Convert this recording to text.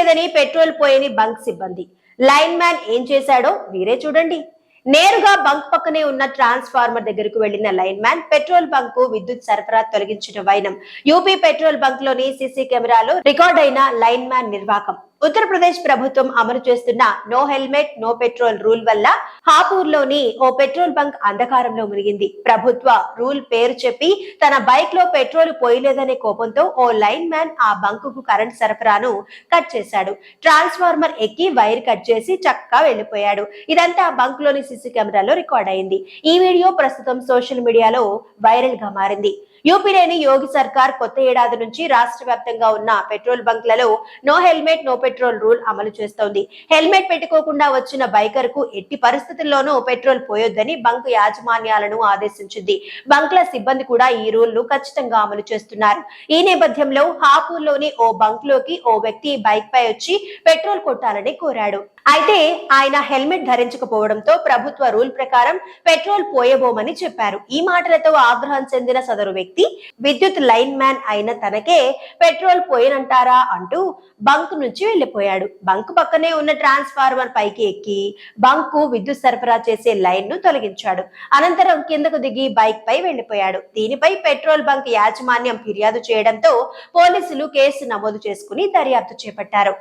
లేదని petrol పోయని bunk సిబ్బంది. Line man ఏం చేశాడో మీరే చూడండి. నేరుగా బంక్ పక్కనే ఉన్న ట్రాన్స్ఫార్మర్ దగ్గరకు వెళ్లిన లైన్ మ్యాన్ పెట్రోల్ బంక్ కు విద్యుత్ సరఫరా తొలగించడం వైనం. యూపీ పెట్రోల్ బంక్ లోని సీసీ కెమెరాలో రికార్డ్ అయిన లైన్ మ్యాన్ నిర్వాకం. ఉత్తరప్రదేశ్ ప్రభుత్వం అమలు చేస్తున్న no helmet no petrol rule వల్ల హాపూర్ లోని ఓ పెట్రోల్ బంక్ అంధకారంలో మునిగింది. ప్రభుత్వ రూల్ పేరు చెప్పి తన బైక్ లో పెట్రోల్ పోయలేదనే కోపంతో ఓ లైన్ మ్యాన్ ఆ బంక్ కు కరెంట్ సరఫరాను కట్ చేశాడు. ట్రాన్స్ఫార్మర్ ఎక్కి వైర్ కట్ చేసి చక్కగా వెళ్లిపోయాడు. ఇదంతా బంక్ లోని సీసీ కెమెరాలో రికార్డ్ అయింది. ఈ వీడియో ప్రస్తుతం సోషల్ మీడియాలో వైరల్ గా మారింది. యూపీలోని యోగి సర్కార్ కొత్త ఏడాది నుంచి రాష్ట్ర వ్యాప్తంగా ఉన్న పెట్రోల్ బంక్లలో no helmet no petrol rule అమలు చేస్తోంది. హెల్మెట్ పెట్టుకోకుండా వచ్చిన బైకర్ కు ఎట్టి పరిస్థితుల్లోనూ పెట్రోల్ పోయొద్దని బంక్ యాజమాన్యాలను ఆదేశించింది. బంక్ల సిబ్బంది కూడా ఈ రూల్ ను ఖచ్చితంగా అమలు చేస్తున్నారు. ఈ నేపథ్యంలో హాపూర్ లోని ఓ బంక్ లోకి ఓ వ్యక్తి బైక్ పై వచ్చి పెట్రోల్ కొట్టాలని కోరాడు. అయితే ఆయన హెల్మెట్ ధరించకపోవడంతో ప్రభుత్వ రూల్ ప్రకారం పెట్రోల్ పోయబోమని చెప్పారు. ఈ మాటలతో ఆగ్రహం చెందిన సదరు వ్యక్తి విద్యుత్ లైన్ మ్యాన్ అయిన తనకే పెట్రోల్ పోయనంటారా అంటూ బంక్ నుంచి వెళ్లిపోయాడు. బంక్ పక్కనే ఉన్న ట్రాన్స్ఫార్మర్ పైకి ఎక్కి బంక్ కు విద్యుత్ సరఫరా చేసే లైన్ ను తొలగించాడు. అనంతరం కిందకు దిగి బైక్ పై వెళ్లిపోయాడు. దీనిపై పెట్రోల్ బంక్ యాజమాన్యం ఫిర్యాదు చేయడంతో పోలీసులు కేసు నమోదు చేసుకుని దర్యాప్తు చేపట్టారు.